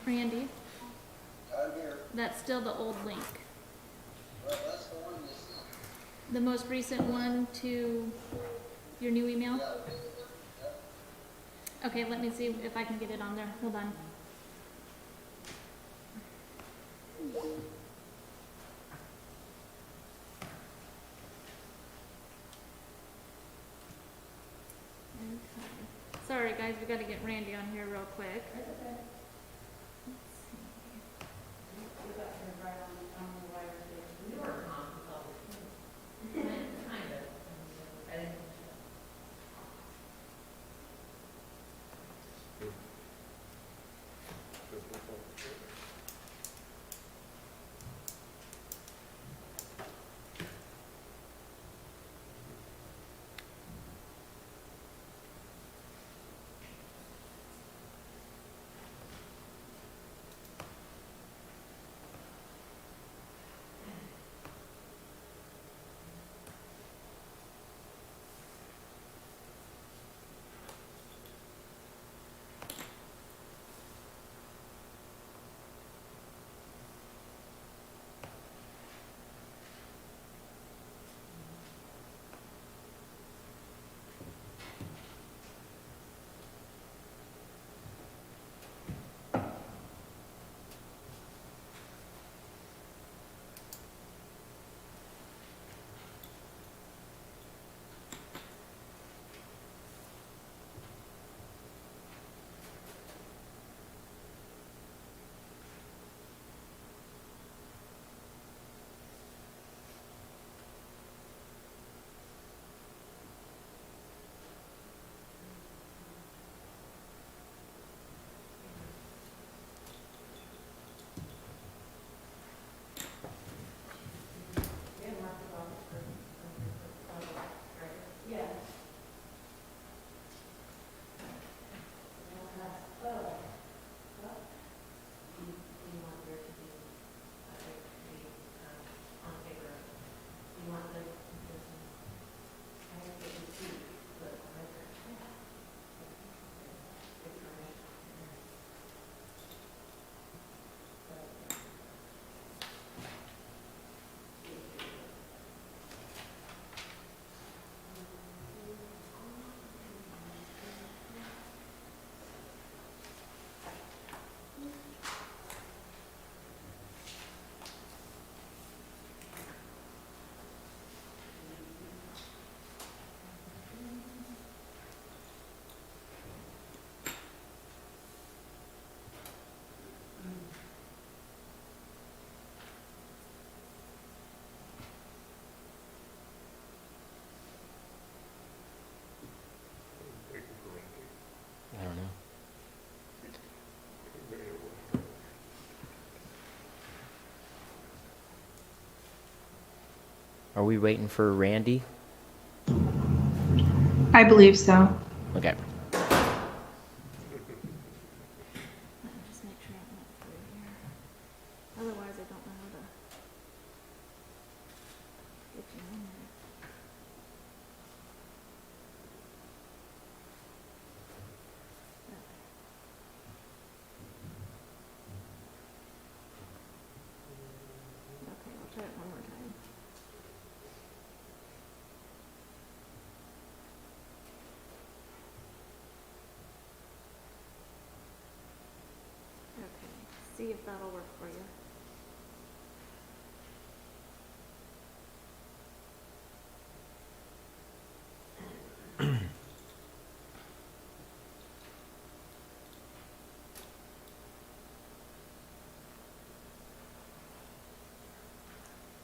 Randy, I'm here. that's still the old link. Well, that's the one you see. The most recent one to your new email? Yeah. Okay, let me see if I can get it on there. Hold on. Okay. Sorry guys, we gotta get Randy on here real quick. Let's see. I don't know. Are we waiting for Randy? I believe so. Okay. Let me just make sure I'm not through here. Otherwise, I don't know how to get you in there. Okay, I'll try it one more time. Okay, see if that'll work for you.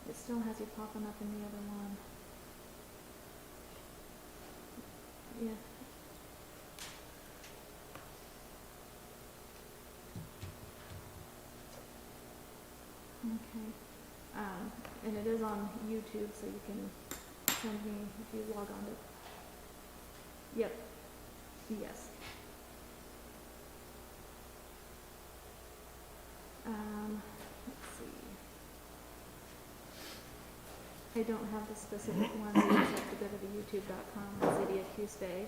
It still has you popping up in the other one. Yeah. Okay. And it is on YouTube, so you can send me if you log on to. Yep. Yes. Let's see. I don't have the specific one, so you just have to go to the youtube.com and City of Coos Bay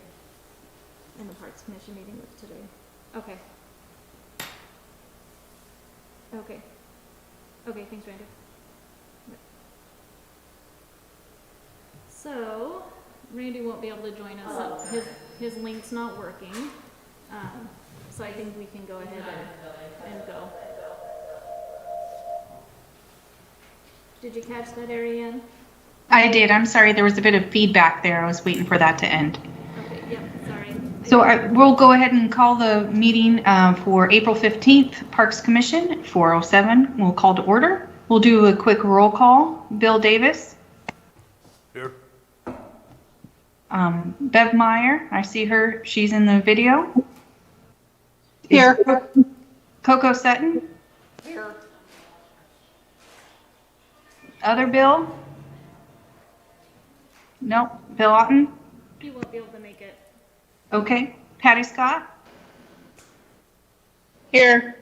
and the Parks Commission meeting with today. Okay. Okay. Okay, thanks, Randy. Yep. So, Randy won't be able to join us. His link's not working. So I think we can go ahead and go. Did you catch that, Ariane? I did. I'm sorry. There was a bit of feedback there. I was waiting for that to end. Okay, yep, sorry. So we'll go ahead and call the meeting for April 15th, Parks Commission, 4:07. We'll call to order. We'll do a quick roll call. Bill Davis. Here. Bev Meyer. I see her. She's in the video. Here. Coco Sutton. Here. Other Bill? Nope. Bill Otten? He won't be able to make it. Okay. Patty Scott? Here.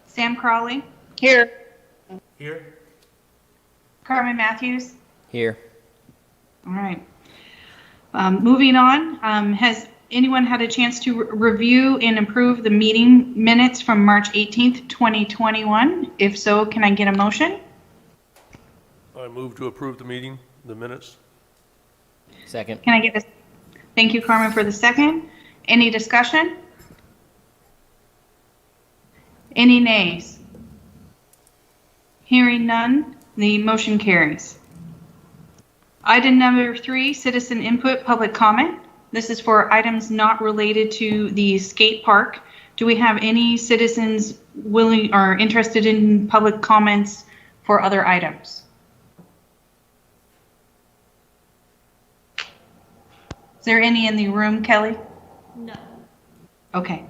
Sam Crawley? Here. Here. Carmen Matthews? Here. All right. Moving on, has anyone had a chance to review and approve the meeting minutes from March 18th, 2021? If so, can I get a motion? I move to approve the minutes. Second. Can I get a, thank you, Carmen, for the second. Any discussion? Any nays? Hearing none, the motion carries. Item number 3, citizen input, public comment. This is for items not related to the skate park. Do we have any citizens willing or interested in public comments for other items? Is there any in the room, Kelly? No. Okay.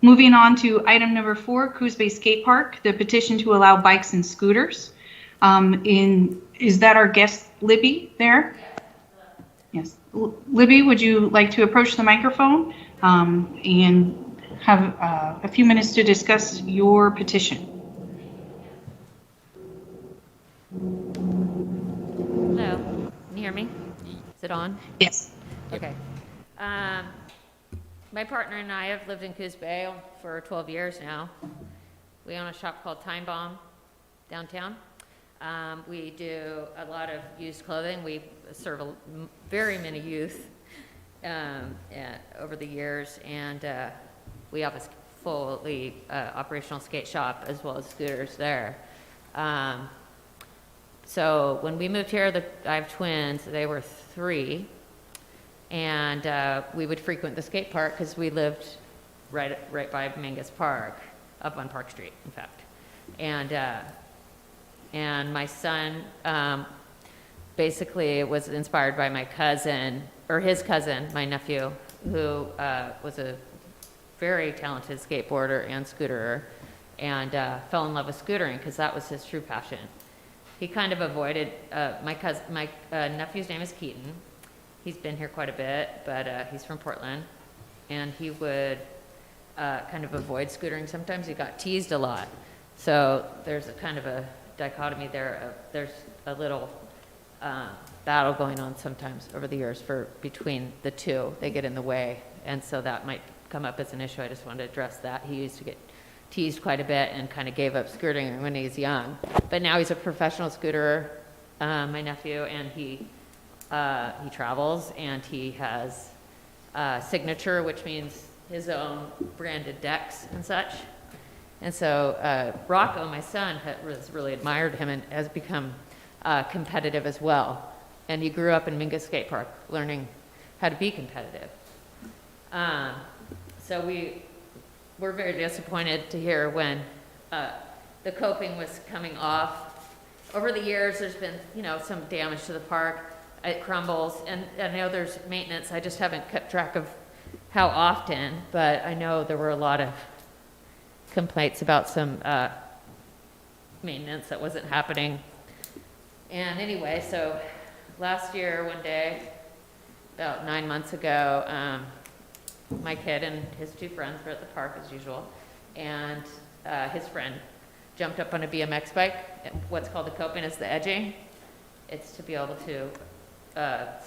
Moving on to item number 4, Coos Bay Skate Park, the petition to allow bikes and scooters. Is that our guest, Libby, there? Yes. Libby, would you like to approach the microphone and have a few minutes to discuss your petition? Hello, can you hear me? Is it on? Yes. Okay. My partner and I have lived in Coos Bay for 12 years now. We own a shop called Time Bomb downtown. We do a lot of used clothing. We serve very many youth over the years, and we have a fully operational skate shop as well as scooters there. So when we moved here, I have twins. They were 3, and we would frequent the skate park because we lived right by Mingus Park, up on Park Street, in fact. And my son basically was inspired by my cousin, or his cousin, my nephew, who was a very talented skateboarder and scooterer, and fell in love with scootering because that was his true passion. He kind of avoided, my nephew's name is Keaton. He's been here quite a bit, but he's from Portland, and he would kind of avoid scootering sometimes. He got teased a lot. So there's a kind of a dichotomy there. There's a little battle going on sometimes over the years between the two. They get in the way, and so that might come up as an issue. I just wanted to address that. He used to get teased quite a bit and kind of gave up scooting when he was young. But now he's a professional scooterer, my nephew, and he travels, and he has Signature, which means his own branded decks and such. And so Rocco, my son, has really admired him and has become competitive as well. And he grew up in Mingus Skate Park, learning how to be competitive. So we're very disappointed to hear when the coping was coming off. Over the years, there's been, some damage to the park. It crumbles, and I know there's maintenance. I just haven't kept track of how often, but I know there were a lot of complaints about some maintenance that wasn't happening. And anyway, so last year, one day, about 9 months ago, my kid and his 2 friends were at the park as usual, and his friend jumped up on a BMX bike. What's called the coping is the edging. It's to be able to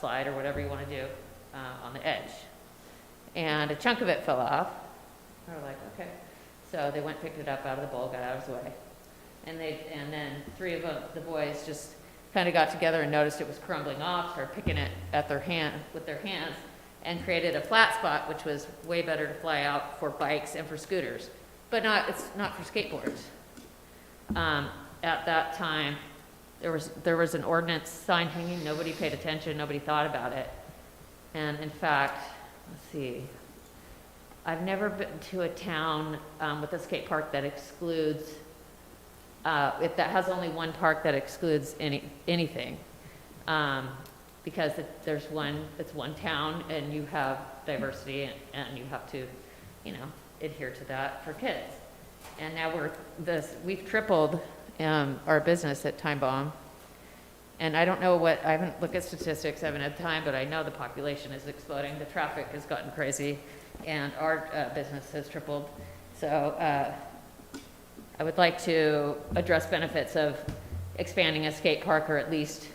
slide or whatever you want to do on the edge. And a chunk of it fell off. We were like, okay. So they went, picked it up out of the bowl, got out of his way. And then three of the boys just kind of got together and noticed it was crumbling off, started picking it with their hands, and created a flat spot, which was way better to fly out for bikes and for scooters, but it's not for skateboards. At that time, there was an ordinance sign hanging. Nobody paid attention. Nobody thought about it. And in fact, let's see, I've never been to a town with a skate park that excludes, that has only one park that excludes anything. Because it's one town, and you have diversity, and you have to, adhere to that for kids. And now we've tripled our business at Time Bomb. And I don't know I haven't looked at statistics, I haven't had time, but I know the population is exploding, the traffic has gotten crazy, and our business has tripled. So I would like to address benefits of expanding a skate park, or at least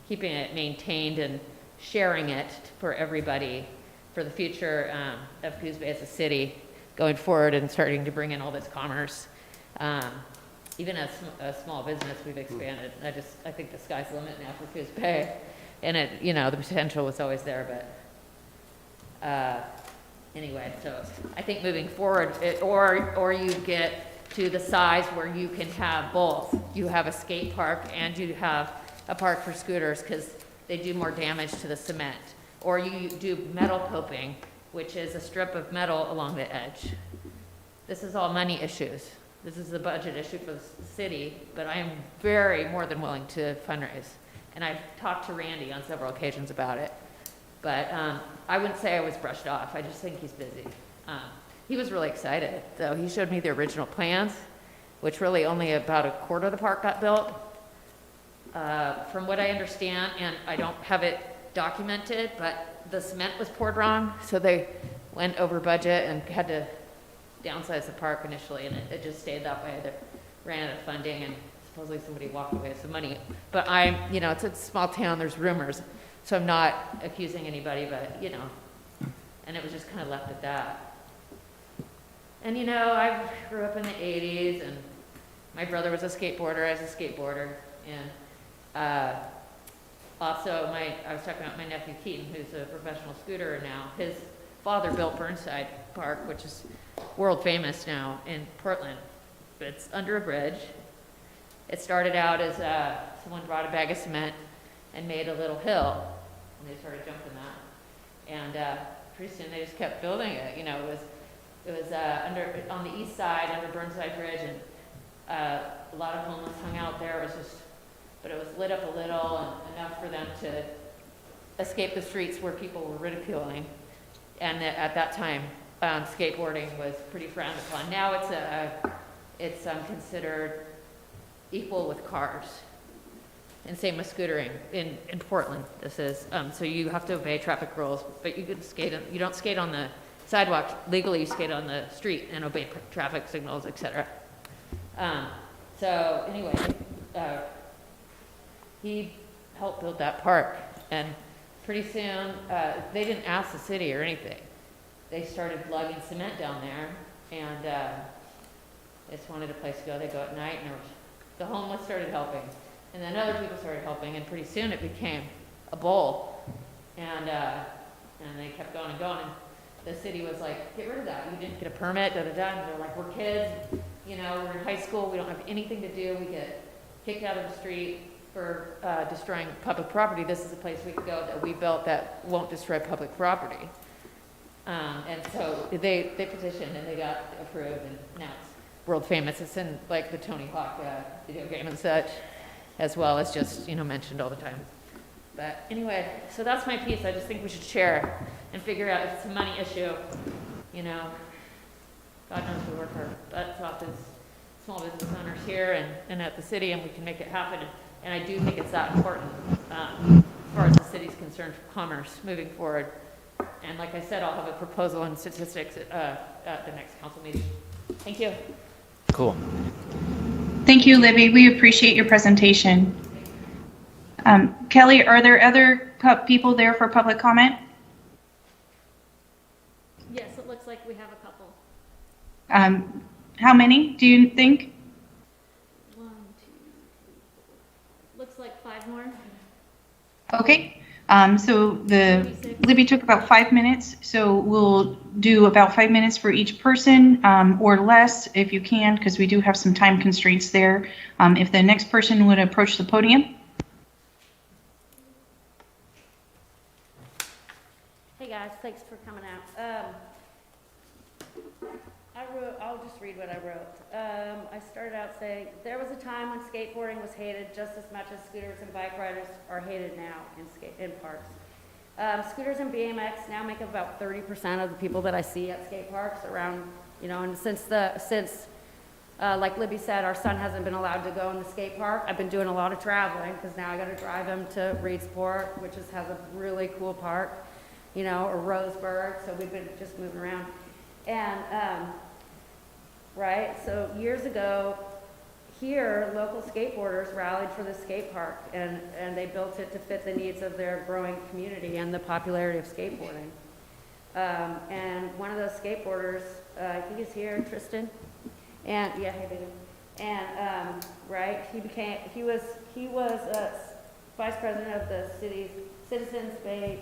keeping it maintained and sharing it for everybody for the future of Coos Bay as a city going forward, and starting to bring in all this commerce. Even as a small business, we've expanded. I think the sky's the limit now for Coos Bay, and the potential was always there, but anyway, so I think moving forward, or you get to the size where you can have both. You have a skate park and you have a park for scooters, because they do more damage to the cement. Or you do metal coping, which is a strip of metal along the edge. This is all money issues. This is a budget issue for the city, but I am more than willing to fundraise. And I've talked to Randy on several occasions about it. But I wouldn't say I was brushed off. I just think he's busy. He was really excited, though. He showed me the original plans, which really only about a quarter of the park got built. From what I understand, and I don't have it documented, but the cement was poured wrong, so they went over budget and had to downsize the park initially, and it just stayed that way. They ran out of funding, and supposedly somebody walked away with some money. But it's a small town, there's rumors, so I'm not accusing anybody, but, and it was just kind of left at that. And, I grew up in the 80s, and my brother was a skateboarder, I was a skateboarder, and also I was talking about my nephew Keaton, who's a professional scooterer now. His father built Burnside Park, which is world famous now in Portland. But it's under a bridge. It started out as someone brought a bag of cement and made a little hill, and they started jumping that. And pretty soon they just kept building it. It was on the east side under Burnside Bridge, and a lot of homeless hung out there. But it was lit up a little, and enough for them to escape the streets where people were ridiculing. And at that time, skateboarding was pretty frowned upon. Now it's considered equal with cars, and same with scootering in Portland. This is so you have to obey traffic rules, but you don't skate on the sidewalk legally. You skate on the street and obey traffic signals, etc. So anyway, he helped build that park, and pretty soon they didn't ask the city or anything. They started lugging cement down there, and they just wanted a place to go. They go at night, and the homeless started helping, and then other people started helping, and pretty soon it became a bowl, and they kept going and going. And the city was like, "Get rid of that. You didn't get a permit." Da da da. And they're like, "We're kids, we're in high school. We don't have anything to do. We get kicked out of the street for destroying public property. This is a place we can go that we built that won't destroy public property." And so they petitioned, and they got approved, and now it's world famous. It's in like the Tony Hawk video game and such, as well as just mentioned all the time. But anyway, so that's my piece. I just think we should share and figure out if it's a money issue. God knows we work our butts off as small business owners here and at the city, and we can make it happen. And I do think it's that important as far as the city's concerned for commerce moving forward. And like I said, I'll have a proposal on statistics at the next council meeting. Thank you. Cool. Thank you, Libby. We appreciate your presentation. Kelly, are there other people there for public comment? Yes, it looks like we have a couple. How many do you think? 1, 2, 3, 4. Looks like 5 more. Okay, so the, 36. Libby took about 5 minutes, so we'll do about 5 minutes for each person, or less if you can, because we do have some time constraints there. If the next person would approach the podium. Hey guys, thanks for coming out. I'll just read what I wrote. I started out saying, there was a time when skateboarding was hated just as much as scooters and bike riders are hated now in parks. Scooters and BMX now make up about 30% of the people that I see at skate parks around, and since like Libby said, our son hasn't been allowed to go in the skate park, I've been doing a lot of traveling, because now I gotta drive him to Reedsport, which has a really cool park, or Roseburg, so we've been just moving around. And, right, so years ago, here, local skateboarders rallied for the skate park, and they built it to fit the needs of their growing community and the popularity of skateboarding. And one of those skateboarders, I think he's here, Tristan, and, yeah, hey, baby. And, right, he was vice president of the city's Citizens Bay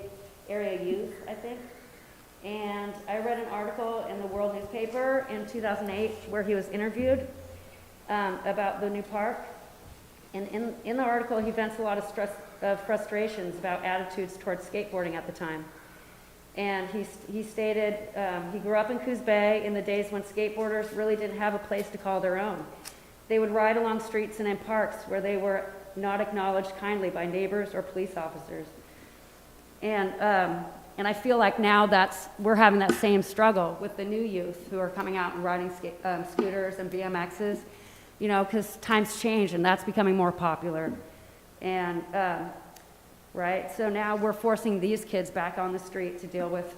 Area Youth, I think. And I read an article in the World newspaper in 2008 where he was interviewed about the new park. And in the article, he vents a lot of frustrations about attitudes towards skateboarding at the time. And he stated he grew up in Coos Bay in the days when skateboarders really didn't have a place to call their own. They would ride along streets and in parks where they were not acknowledged kindly by neighbors or police officers. And I feel like now we're having that same struggle with the new youth who are coming out and riding scooters and BMXs, because times change and that's becoming more popular. And, right, so now we're forcing these kids back on the street to deal with,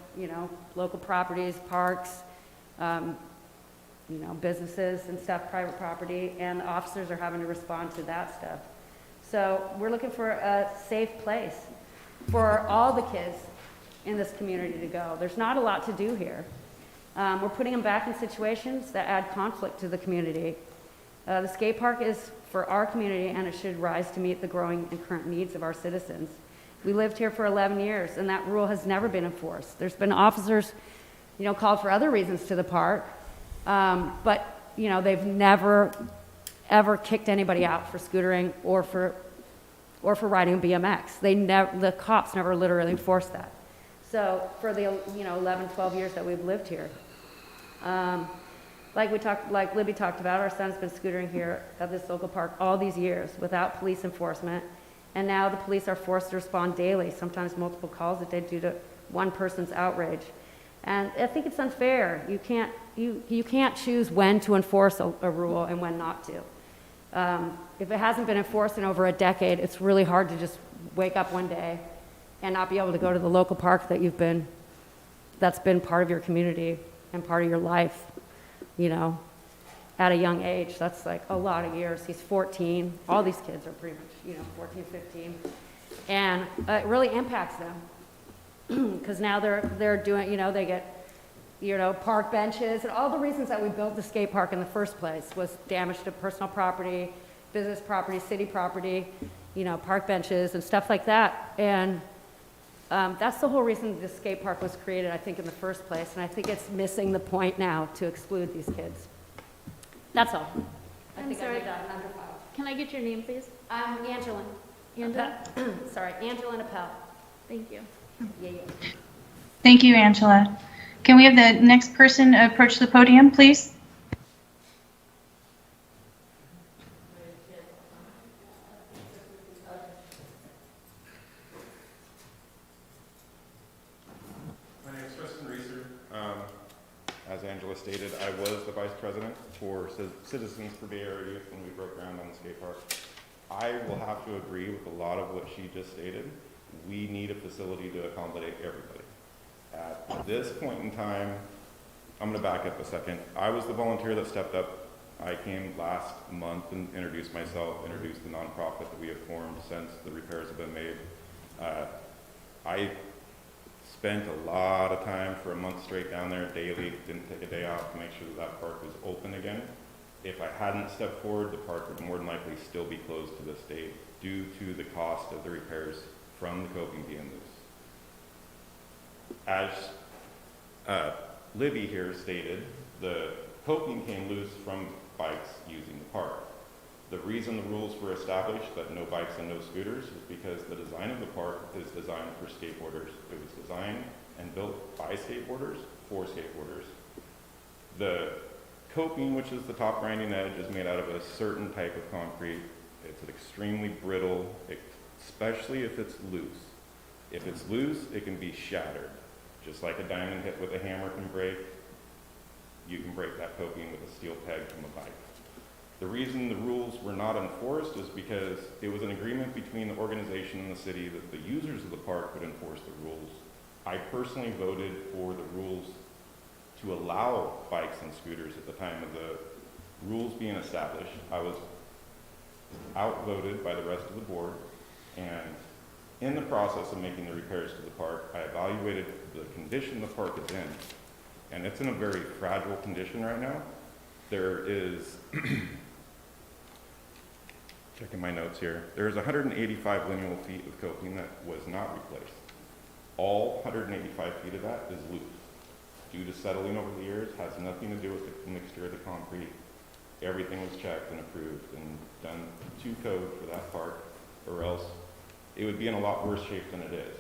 local properties, parks, businesses and stuff, private property, and officers are having to respond to that stuff. So we're looking for a safe place for all the kids in this community to go. There's not a lot to do here. We're putting them back in situations that add conflict to the community. The skate park is for our community and it should rise to meet the growing and current needs of our citizens. We lived here for 11 years and that rule has never been enforced. There's been officers, called for other reasons to the park, but they've never, ever kicked anybody out for scootering or for riding BMX. The cops never literally enforced that. So for the 11, 12 years that we've lived here, like Libby talked about, our son's been scootering here at this local park all these years without police enforcement, and now the police are forced to respond daily, sometimes multiple calls a day due to one person's outrage. And I think it's unfair. You can't choose when to enforce a rule and when not to. If it hasn't been enforced in over a decade, it's really hard to just wake up one day and not be able to go to the local park that's been part of your community and part of your life, at a young age. That's like a lot of years. He's 14. All these kids are pretty much, 14, 15. And it really impacts them because now they're doing, they get, park benches and all the reasons that we built the skate park in the first place was damage to personal property, business property, city property, park benches and stuff like that. And that's the whole reason the skate park was created, I think, in the first place. And I think it's missing the point now to exclude these kids. That's all. I'm sorry. I done under 5. Can I get your name, please? I'm Angelin. Angela? Sorry, Angelin Appel. Thank you. Yeah. Thank you, Angela. Can we have the next person approach the podium, please? As Angela stated, I was the vice president for Citizens for Bay Area Youth when we broke ground on the skate park. I will have to agree with a lot of what she just stated. We need a facility to accommodate everybody. At this point in time, I'm going to back up a second. I was the volunteer that stepped up. I came last month and introduced myself, introduced the nonprofit that we have formed since the repairs have been made. I spent a lot of time for a month straight down there daily, didn't take a day off to make sure that that park was open again. If I hadn't stepped forward, the park would more than likely still be closed to this date due to the cost of the repairs from the coping being loose. As Libby here stated, the coping came loose from bikes using the park. The reason the rules were established that no bikes and no scooters is because the design of the park is designed for skateboarders. It was designed and built by skateboarders for skateboarders. The coping, which is the top grinding edge, is made out of a certain type of concrete. It's extremely brittle, especially if it's loose. If it's loose, it can be shattered. Just like a diamond hit with a hammer can break, you can break that coping with a steel peg from a bike. The reason the rules were not enforced is because it was an agreement between the organization and the city that the users of the park would enforce the rules. I personally voted for the rules to allow bikes and scooters at the time of the rules being established. I was outvoted by the rest of the board, and in the process of making the repairs to the park, I evaluated the condition the park is in, and it's in a very fragile condition right now. There is, checking my notes here, there's 185 lineal feet of coping that was not replaced. All 185 feet of that is loose. Due to settling over the years, has nothing to do with the mixture of the concrete. Everything was checked and approved and done to code for that park, or else it would be in a lot worse shape than it is.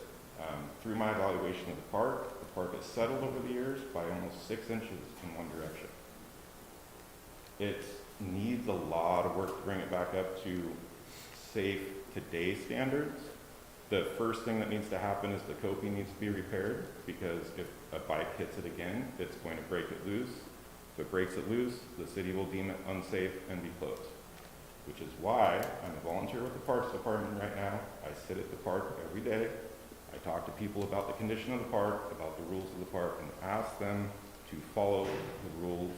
Through my evaluation of the park has settled over the years by almost 6 inches in one direction. It needs a lot of work to bring it back up to safe today's standards. The first thing that needs to happen is the coping needs to be repaired, because if a bike hits it again, it's going to break it loose. If it breaks it loose, the city will deem it unsafe and be closed. Which is why I'm a volunteer with the Parks Department right now. I sit at the park every day. I talk to people about the condition of the park, about the rules of the park, and ask them to follow the rules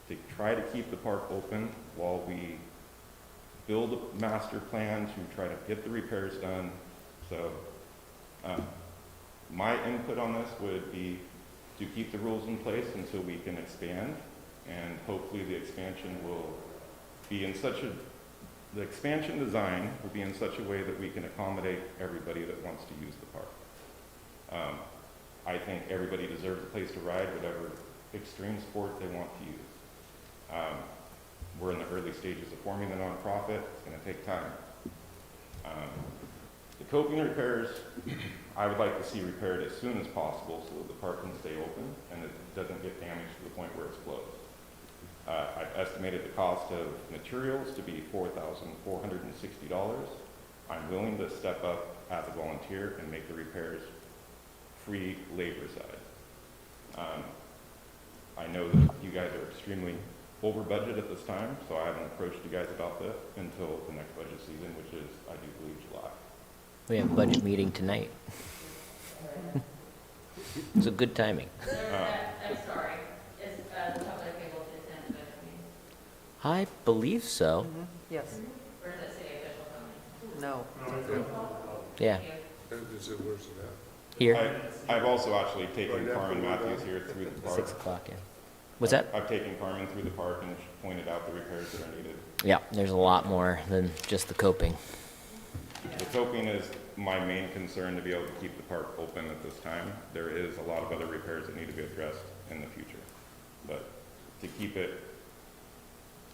to try to keep the park open while we build a master plan to try to get the repairs done. So my input on this would be to keep the rules in place until we can expand, and hopefully the expansion will be in such a, the expansion design will be in such a way that we can accommodate everybody that wants to use the park. I think everybody deserves a place to ride whatever extreme sport they want to use. We're in the early stages of forming the nonprofit. It's going to take time. The coping repairs, I would like to see repaired as soon as possible so that the park can stay open and it doesn't get damaged to the point where it's closed. I've estimated the cost of materials to be $4,460. I'm willing to step up as a volunteer and make the repairs free labor side. I know that you guys are extremely over budget at this time, so I haven't approached you guys about that until the next budget season, which is, I do believe, July. We have a budget meeting tonight. It's a good timing. I'm sorry, is the public able to attend the budget meeting? I believe so. Yes. Or is it city official coming? No. Yeah. Is it, where's it at? Here, I've also actually taken Carmen Matthews here through the park. 6 o'clock, yeah. What's that? I've taken Carmen through the park and pointed out the repairs that are needed. Yeah, there's a lot more than just the coping. The coping is my main concern to be able to keep the park open at this time. There is a lot of other repairs that need to be addressed in the future. But to keep it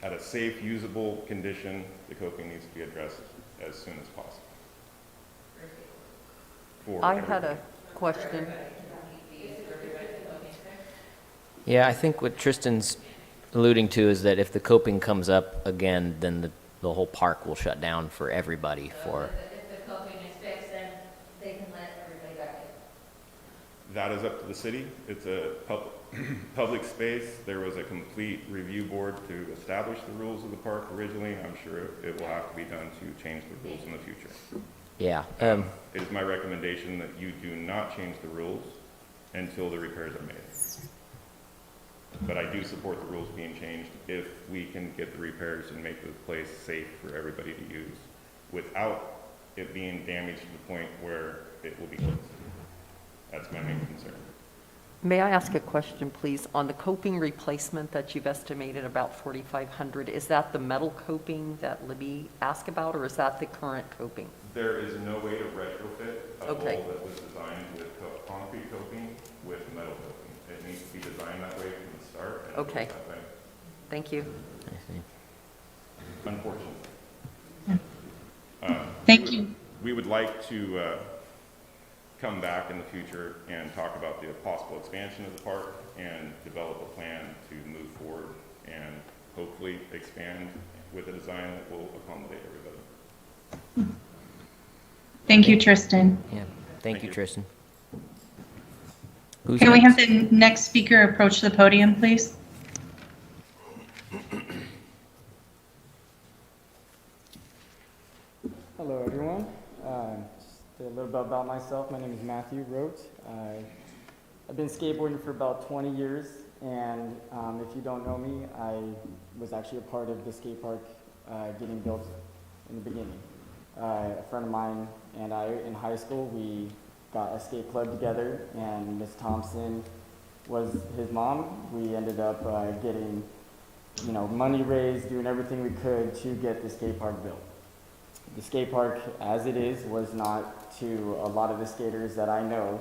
at a safe, usable condition, the coping needs to be addressed as soon as possible. For I had a everybody. question. Yeah, I think what Tristan's alluding to is that if the coping comes up again, then the whole park will shut down for everybody for, If the coping is fixed, then they can let everybody back in. That is up to the city. It's a public space. There was a complete review board to establish the rules of the park originally. I'm sure it will have to be done to change the rules in the future. yeah. It is my recommendation that you do not change the rules until the repairs are made. But I do support the rules being changed if we can get the repairs and make the place safe for everybody to use without it being damaged to the point where it will be closed. That's my main concern. May I ask a question, please? On the coping replacement that you've estimated about 4,500, is that the metal coping that Libby asked about, or is that the current coping? There is no way to retrofit a Okay. hole that was designed with concrete coping with metal coping. It needs to be designed that way from the start. And it Okay. goes that way, Thank you. I see. unfortunately. Thank you. We would like to come back in the future and talk about the possible expansion of the park and develop a plan to move forward and hopefully expand with a design that will accommodate everybody. Thank you, Tristan. Yeah, thank you, you. Tristan. Who's Can we have next? the next speaker approach the podium, please? Hello, everyone. Just a little bit about myself. My name is Matthew Rote. I've been skateboarding for about 20 years, and if you don't know me, I was actually a part of the skate park getting built in the beginning. A friend of mine and I, in high school, we got a skate club together, and Miss Thompson was his mom. We ended up getting, money raised, doing everything we could to get the skate park built. The skate park, as it is, was not to a lot of the skaters that I know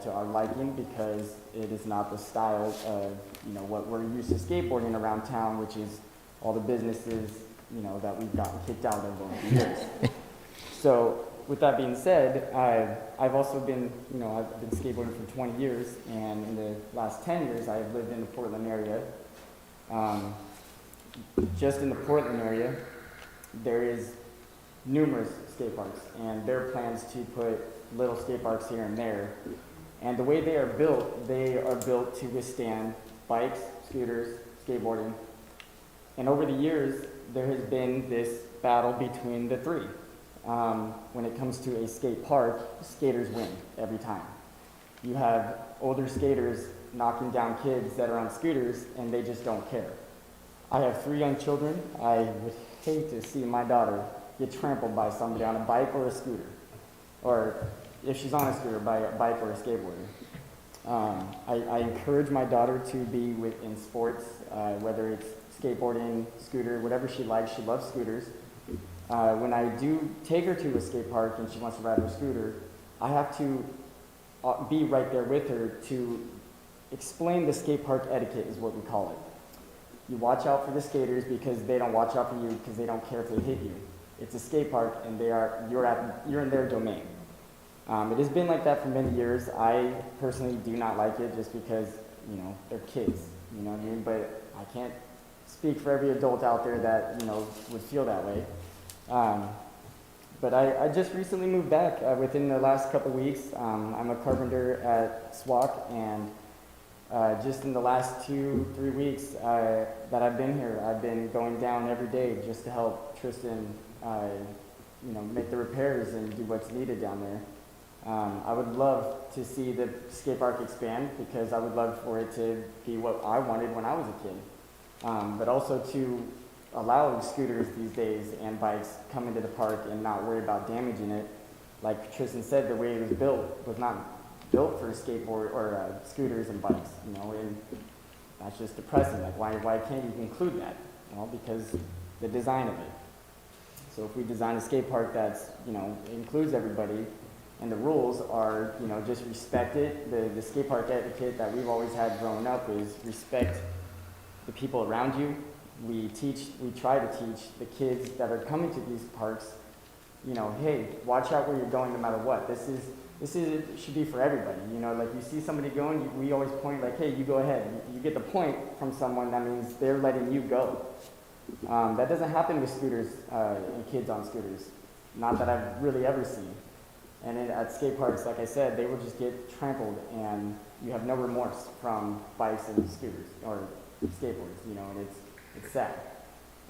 to our liking, because it is not the style of what we're used to skateboarding around town, which is all the businesses that we've gotten kicked out of over the years. So with that being said, I've also been I've been skateboarding for 20 years, and in the last 10 years I've lived in the Portland area. Just in the Portland area, there is numerous skate parks, and there are plans to put little skate parks here and there. And the way they are built to withstand bikes, scooters, skateboarding. And over the years, there has been this battle between the three. When it comes to a skate park, skaters win every time. You have older skaters knocking down kids that are on scooters, and they just don't care. I have 3 young children. I would hate to see my daughter get trampled by somebody on a bike or a scooter, or if she's on a scooter, by a bike or a skateboarder. I encourage my daughter to be in sports, whether it's skateboarding, scooter, whatever she likes. She loves scooters. When I do take her to a skate park and she wants to ride her scooter, I have to be right there with her to explain the skate park etiquette, is what we call it. You watch out for the skaters because they don't watch out for you because they don't care if they hit you. It's a skate park, and you're in their domain. It has been like that for many years. I personally do not like it just because, they're kids, you know what I mean? But I can't speak for every adult out there that, would feel that way. But I just recently moved back within the last couple weeks. I'm a carpenter at SWAC, and just in the last 2-3 weeks that I've been here, I've been going down every day just to help Tristan make the repairs and do what's needed down there. I would love to see the skate park expand, because I would love for it to be what I wanted when I was a kid. But also to allow scooters these days and bikes come into the park and not worry about damaging it. Like Tristan said, the way it was built was not built for skateboard or scooters and bikes, and that's just depressing. Like, why can't you include that? Well, because the design of it. So if we design a skate park that's, includes everybody, and the rules are, just respect it. The skate park etiquette that we've always had growing up is respect the people around you. We try to teach the kids that are coming to these parks, hey, watch out where you're going no matter what. This should be for everybody. Like, you see somebody going, we always point like, hey, you go ahead. You get the point from someone, that means they're letting you go. That doesn't happen with scooters and kids on scooters. Not that I've really ever seen. And at skate parks, like I said, they will just get trampled, and you have no remorse from bikes and scooters or skateboards, and it's sad.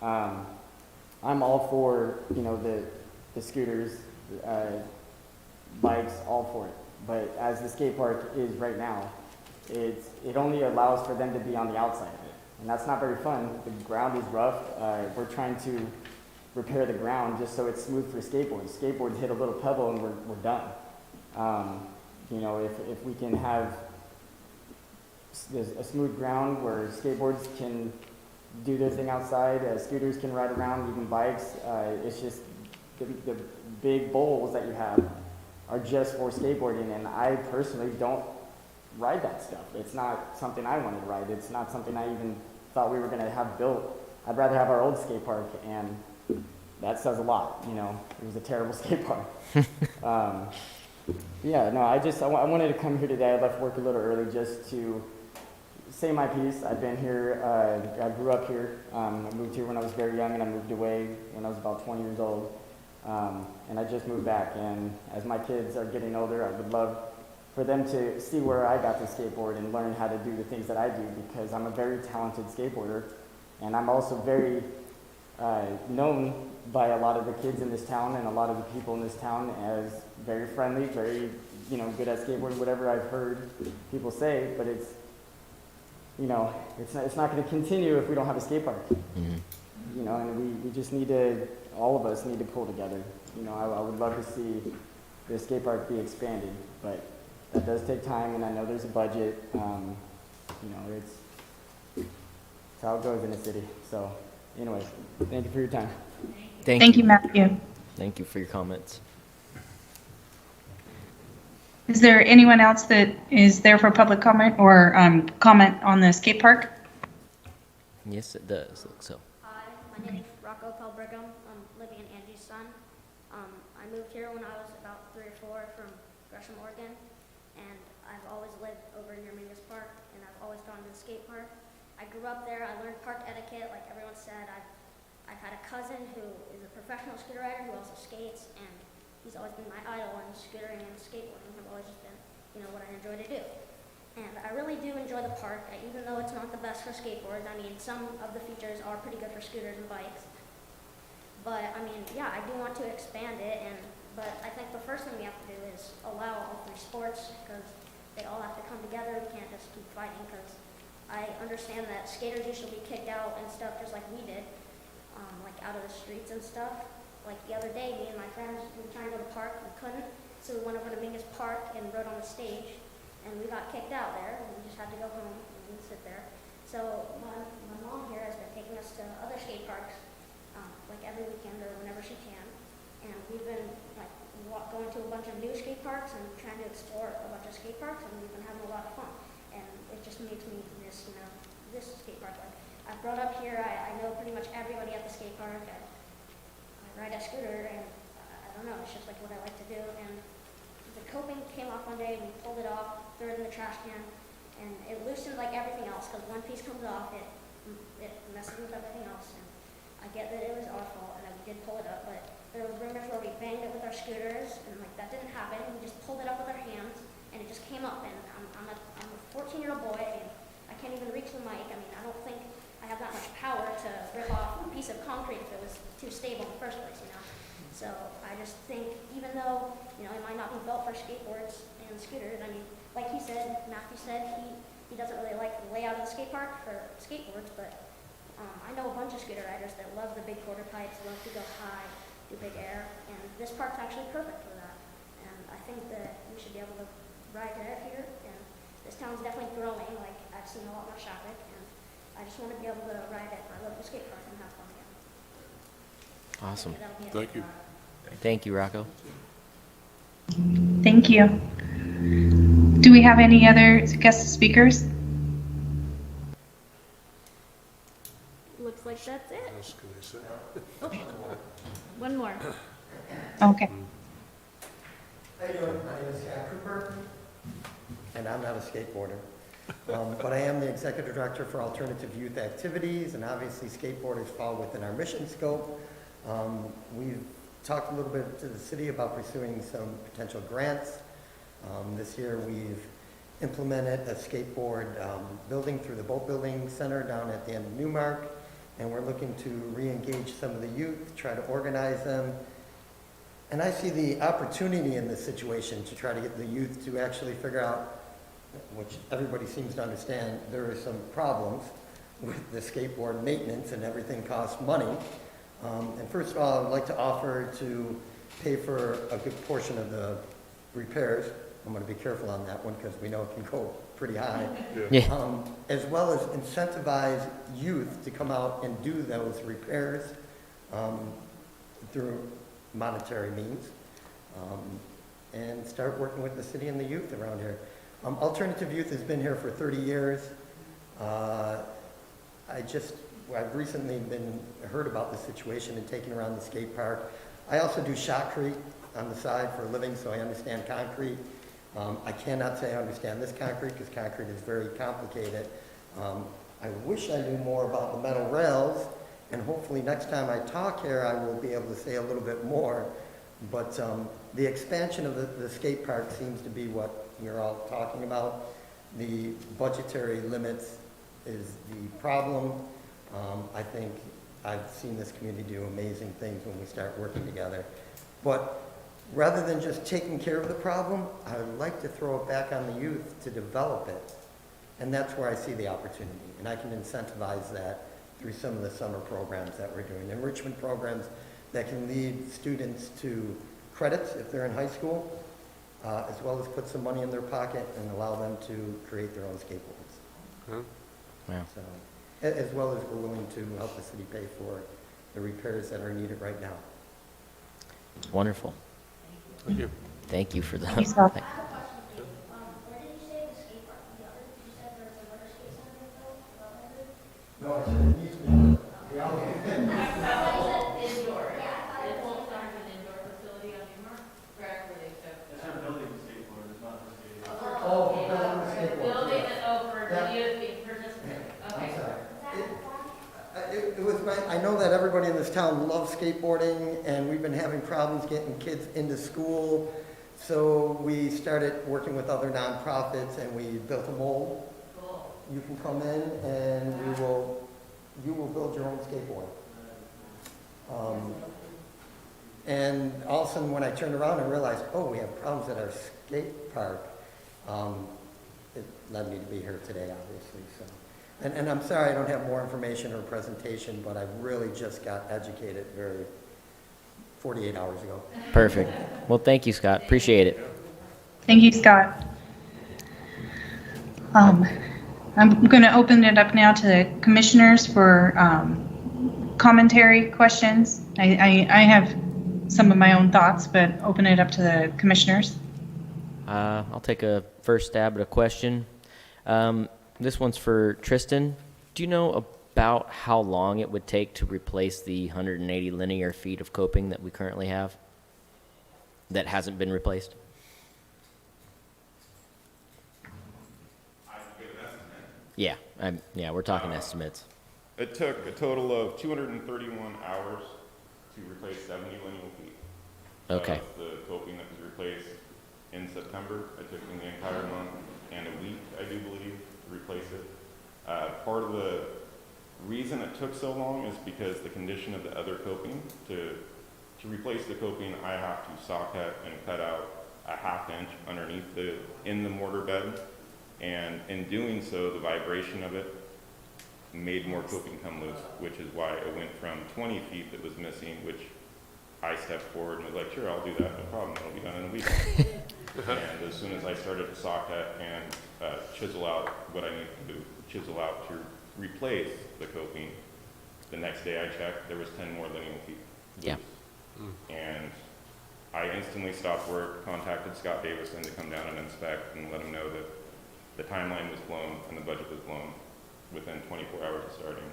I'm all for, the scooters, bikes, all for it. But as the skate park is right now, it only allows for them to be on the outside of it. And that's not very fun. The ground is rough. We're trying to repair the ground just so it's smooth for skateboards. Skateboards hit a little pebble and we're done. You know, if we can have a smooth ground where skateboards can do their thing outside, scooters can ride around, even bikes, it's just the big bowls that you have are just for skateboarding, and I personally don't ride that stuff. It's not something I wanted to ride. It's not something I even thought we were going to have built. I'd rather have our old skate park, and that says a lot. You know, it was a terrible skate park. Yeah, no, I wanted to come here today. I left work a little early just to say my piece. I've been here, I grew up here. I moved here when I was very young, and I moved away when I was about 20 years old. And I just moved back, and as my kids are getting older, I would love for them to see where I got to skateboard and learn how to do the things that I do, because I'm a very talented skateboarder, and I'm also very known by a lot of the kids in this town and a lot of the people in this town as very friendly, very, you know, good at skateboarding, whatever I've heard people say, but it's, you know, it's not going to continue if we don't have a skate park. You know, and we just need to, all of us need to pull together. You know, I would love to see the skate park be expanded, but that does take time, and I know there's a budget. You know, it's how it goes in the city. So, anyways, thank you for your time. Thank you, Matthew. Thank you for your comments. Is there anyone else that is there for public comment or comment on the skate park? Yes, it does look so. Hi, my name is Rocco Pelbrigham. I'm Libby and Angie's son. I moved here when I was about 3 or 4 from Gresham, Oregon, and I've always lived over near Mingus Park, and I've always gone to the skate park. I grew up there. I learned park etiquette, like everyone said. I've had a cousin who is a professional scooter rider who also skates, and he's always been my idol, and scootering and skateboarding have always just been, you know, what I enjoy to do. And I really do enjoy the park, even though it's not the best for skateboards. I mean, some of the features are pretty good for scooters and bikes. But, I mean, yeah, I do want to expand it, but I think the first thing we have to do is allow all 3 sports, because they all have to come together. We can't just keep fighting, because I understand that skaters used to be kicked out and stuff just like we did, like out of the streets and stuff. Like the other day, me and my friends, we were trying to go to the park, we couldn't, so we went over to Mingus Park and rode on the stage. And we got kicked out there, and we just had to go home and sit there. So my mom here has been taking us to other skate parks, like every weekend or whenever she can. And we've been like going to a bunch of new skate parks and trying to explore a bunch of skate parks, and we've been having a lot of fun. And it just makes me miss, you know, this skate park. Like I've grown up here, I know pretty much everybody at the skate park. I ride a scooter, and I don't know, it's just like what I like to do. And the coping came off one day, and we pulled it off, threw it in the trash can, and it loosened like everything else, because one piece comes off, it messes with everything else. And I get that it was our fault, and we did pull it up, but there were rumors where we banged it with our scooters, and like that didn't happen. We just pulled it up with our hands, and it just came up. And I'm a 14-year-old boy, and I can't even reach the mic. I mean, I don't think I have that much power to rip off a piece of concrete if it was too stable in the first place, you know. So I just think, even though, you know, it might not be built for skateboards and scooters, I mean, like he said, Matthew said, he doesn't really like the layout of the skate park for skateboards, but I know a bunch of scooter riders that love the big quarter pipes, love to go high, do big air, and this park's actually perfect for that. And I think that we should be able to ride there here, and this town's definitely growing. Like, I've seen a lot more traffic, and I just want to be able to ride at my local skate park and have fun again. Awesome. Thank you. Thank you, Rocco. Thank you. Do we have any other guest speakers? Looks like that's it. What else can I say? Oh, one more. Okay. How you doing? My name is Scott Cooper, and I'm not a skateboarder. But I am the Executive Director for Alternative Youth Activities, and obviously skateboarders fall within our mission scope. We've talked a little bit to the city about pursuing some potential grants. This year we've implemented a skateboard building through the Boat Building Center down at the end of Newmark, and we're looking to re-engage some of the youth, try to organize them. And I see the opportunity in this situation to try to get the youth to actually figure out, which everybody seems to understand, there are some problems with the skateboard maintenance and everything costs money. And first of all, I would like to offer to pay for a good portion of the repairs, I'm gonna be careful on that one because we know it can go pretty high. Yeah. As well as incentivize youth to come out and do those repairs through monetary means, and start working with the city and the youth around here. Alternative Youth has been here for 30 years. I've recently heard about the situation and taken around the skate park. I also do shotcrete on the side for a living, so I understand concrete. I cannot say I understand this concrete because concrete is very complicated. I wish I knew more about the metal rails, and hopefully next time I talk here, I will be able to say a little bit more. But the expansion of the skate park seems to be what you're all talking about. The budgetary limits is the problem. I think I've seen this community do amazing things when we start working together. But rather than just taking care of the problem, I would like to throw it back on the youth to develop it. And that's where I see the opportunity. And I can incentivize that through some of the summer programs that we're doing. Enrichment programs that can lead students to credits if they're in high school, as well as put some money in their pocket and allow them to create their own skateboards. Huh? Wow. So, as well as we're willing to help the city pay for the repairs that are needed right now. Wonderful. Thank you. Thank you for that. Thanks, Bob. I have a question for you. Where did you say the skate park, the other, you said there's a roller skate center built, No, I said it needs to be. We all Oh, for building the skateboard. I'm sorry. It was I know that everybody in this town loves skateboarding, and we've been having problems getting kids into school. So we started working with other nonprofits, and we built a mold. You can come in, and you will build your own skateboard. And all of a sudden, when I turned around, I realized, oh, we have problems at our skate park. It led me to be here today, obviously. So, and I'm sorry I don't have more information or presentation, but I really just got educated 48 hours ago. Perfect. Well, thank you, Scott. Appreciate it. Thank you, Scott. I'm going to open it up now to the commissioners for commentary, questions. I have some of my own thoughts, but open it up to the commissioners. I'll take a first stab at a question. This one's for Tristan. Do you know about how long it would take to replace the 180 linear feet of coping that we currently have that hasn't been replaced? Yeah, yeah, we're talking estimates. It took a total of 231 hours to replace 70 lineal feet. Okay. That was the coping that was replaced in September. It took me the entire month and a week, I do believe, to replace it. Part of the reason it took so long is because the condition of the other coping. To replace the coping, I have to saw cut and cut out a 1/2 inch underneath in the mortar bed. And in doing so, the vibration of it made more coping come loose, which is why it went from 20 feet that was missing, which I stepped forward and was like, sure, I'll do that, no problem, it'll be done in a week. And as soon as I started to saw cut and chisel out what I needed to do, chisel out to replace the coping, the next day I checked, there was 10 more lineal feet loose. Yeah. And I instantly stopped work, contacted Scott Davison to come down and inspect and let him know that the timeline was blown and the budget was blown within 24 hours of starting.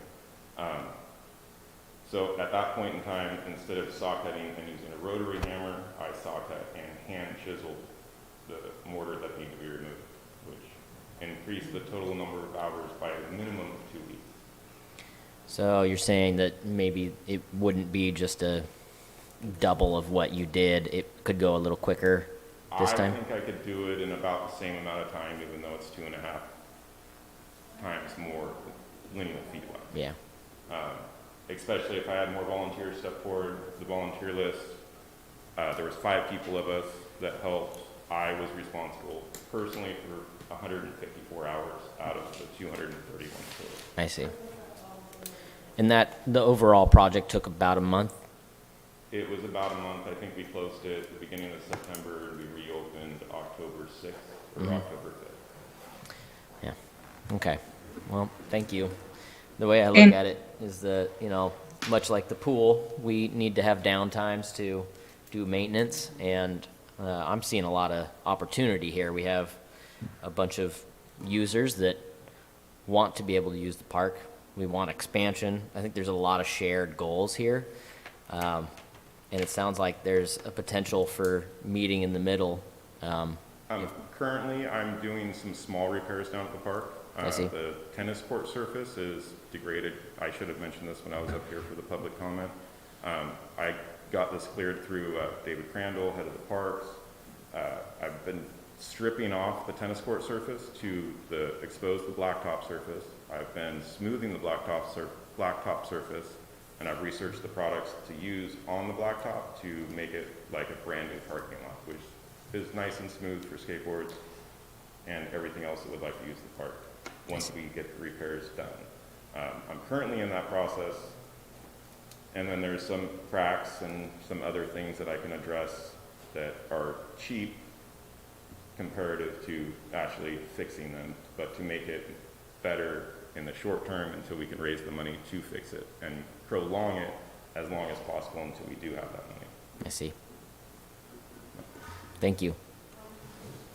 So at that point in time, instead of saw cutting and using a rotary hammer, I saw cut and hand chiseled the mortar that needed to be removed, which increased the total number of hours by a minimum of 2 weeks. So you're saying that maybe it wouldn't be just a double of what you did. It could go a little quicker this time? I think I could do it in about the same amount of time, even though it's 2.5 times more lineal feet wise. Yeah. Especially if I had more volunteers step forward. The volunteer list, there was 5 people of us that helped. I was responsible personally for 154 hours out of the 231 total. I see. And the overall project took about a month? It was about a month. I think we closed it at the beginning of September, and we reopened October 6th or October 5th. Yeah. Okay. Well, thank you. The way I look And- at it is that, much like the pool, we need to have downtimes to do maintenance, and I'm seeing a lot of opportunity here. We have a bunch of users that want to be able to use the park. We want expansion. I think there's a lot of shared goals here. And it sounds like there's a potential for meeting in the middle. Currently, I'm doing some small repairs down at the park. I see. The tennis court surface is degraded. I should have mentioned this when I was up here for the public comment. I got this cleared through David Crandall, head of the parks. I've been stripping off the tennis court surface to expose the blacktop surface. I've been smoothing the blacktop surface, and I've researched the products to use on the blacktop to make it like a brand new parking lot, which is nice and smooth for skateboards and everything else that would like to use the park once we get the repairs done. I'm currently in that process, and then there's some cracks and some other things that I can address that are cheap comparative to actually fixing them, but to make it better in the short term until we can raise the money to fix it and prolong it as long as possible until we do have that money. I see. Thank you.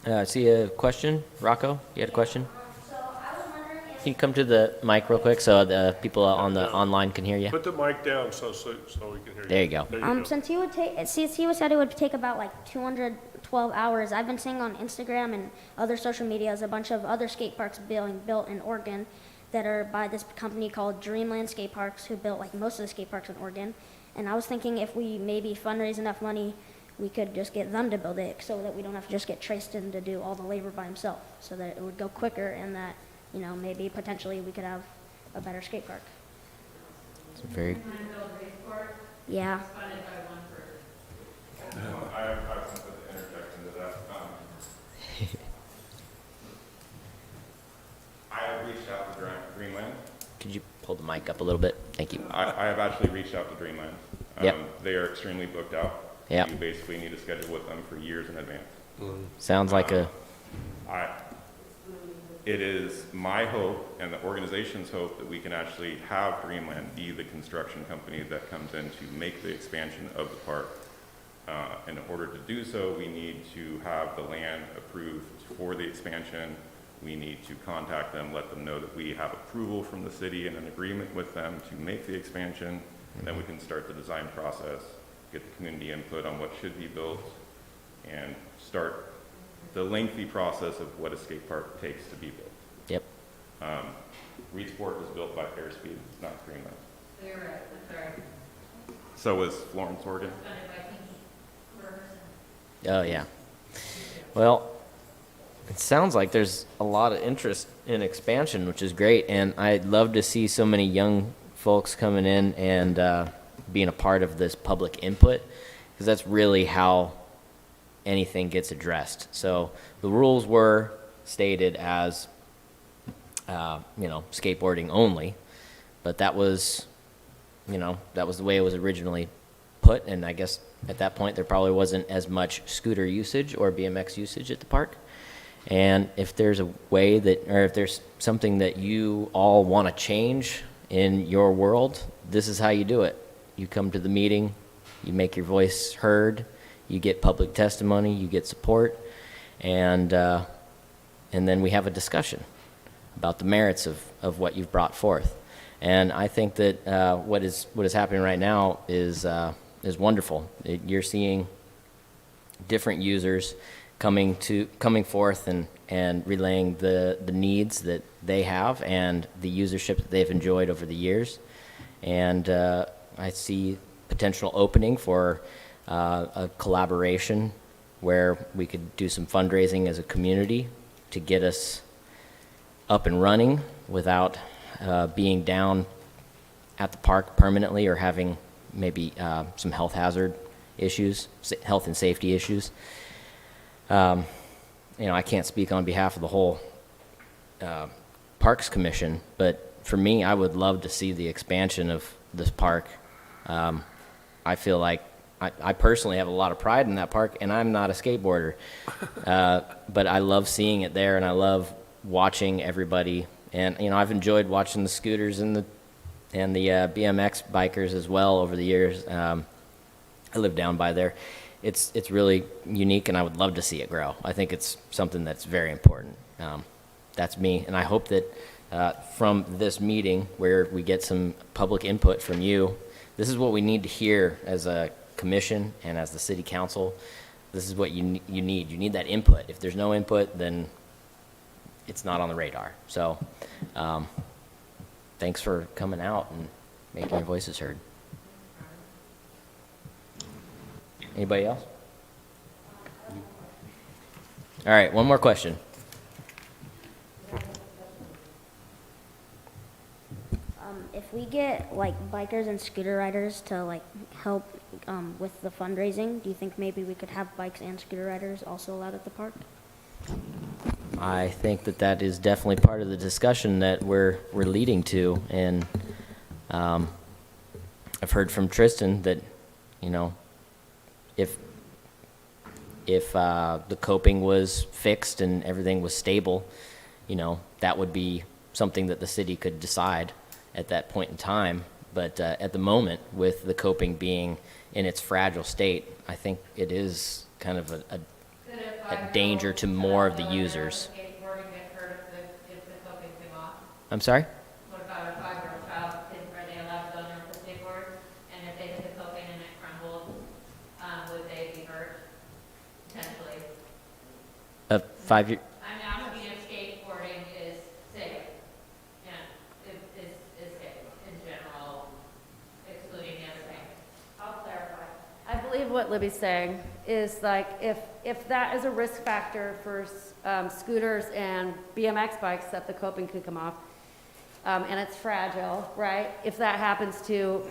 I see a question. Rocco, you had a question? So I was wondering if... Can you come to the mic real quick so the people on the online can hear you? Put the mic down so we can hear you. There you go. There you go. Since he said it would take about like 212 hours, I've been seeing on Instagram and other social medias a bunch of other skate parks being built in Oregon that are by this company called Dreamland Skate Parks, who built like most of the skate parks in Oregon. And I was thinking if we maybe fundraise enough money, we could just get them to build it so that we don't have to just get Tristan to do all the labor by himself, so that it would go quicker and that, maybe potentially we could have a better skate park. It's very. Yeah. I have something to interject into that. I have reached out to Dreamland. Could you pull the mic up a little bit? Thank you. I have actually reached out to Dreamland. Yep. They are extremely booked out. Yep. You basically need to schedule with them for years in advance. Sounds like a. It is my hope and the organization's hope that we can actually have Dreamland be the construction company that comes in to make the expansion of the park. In order to do so, we need to have the land approved for the expansion. We need to contact them, let them know that we have approval from the city and an agreement with them to make the expansion. Then we can start the design process, get the community input on what should be built, and start the lengthy process of what a skate park takes to be built. Yep. Reedsport was built by Airspeed, not Greenland. You're right, I'm sorry. So was Florence, Oregon. Oh, yeah. Well, it sounds like there's a lot of interest in expansion, which is great. And I'd love to see so many young folks coming in and being a part of this public input, because that's really how anything gets addressed. So the rules were stated as, skateboarding only, but that was the way it was originally put. And I guess at that point there probably wasn't as much scooter usage or BMX usage at the park. And if there's a way or if there's something that you all want to change in your world, this is how you do it. You come to the meeting, you make your voice heard, you get public testimony, you get support, and then we have a discussion about the merits of what you've brought forth. And I think that what is happening right now is wonderful. You're seeing different users coming forth and relaying the needs that they have and the usership that they've enjoyed over the years. And I see potential opening for a collaboration where we could do some fundraising as a community to get us up and running without being down at the park permanently or having maybe some health hazard issues, health and safety issues. I can't speak on behalf of the whole Parks Commission, but for me, I would love to see the expansion of this park. I feel like I personally have a lot of pride in that park, and I'm not a skateboarder. But I love seeing it there, and I love watching everybody. And, you know, I've enjoyed watching the scooters and the BMX bikers as well over the years. I live down by there. It's really unique, and I would love to see it grow. I think it's something that's very important. That's me, and I hope that from this meeting where we get some public input from you, this is what we need to hear as a commission and as the city council. This is what you need. You need that input. If there's no input, then it's not on the radar. So thanks for coming out and making your voices heard. Anybody else? All right, one more question. If we get like bikers and scooter riders to like help with the fundraising, do you think maybe we could have bikes and scooter riders also allowed at the park? I think that is definitely part of the discussion that we're leading to, and I've heard from Tristan that, you know, if the coping was fixed and everything was stable, you know, that would be something that the city could decide at that point in time. But at the moment, with the coping being in its fragile state, I think it is kind of a danger to more of the users. I'm sorry? What about a 5-year-old child? Are they allowed to go there with a skateboard? And if they hit the coping and it crumbled, would they be hurt? Potentially. A 5-year. I'm asking if skateboarding is safe. Yeah, is safe in general, excluding the other things. I'll clarify. I believe what Libby's saying is like if that is a risk factor for scooters and BMX bikes that the coping could come off, and it's fragile, right? If that happens to,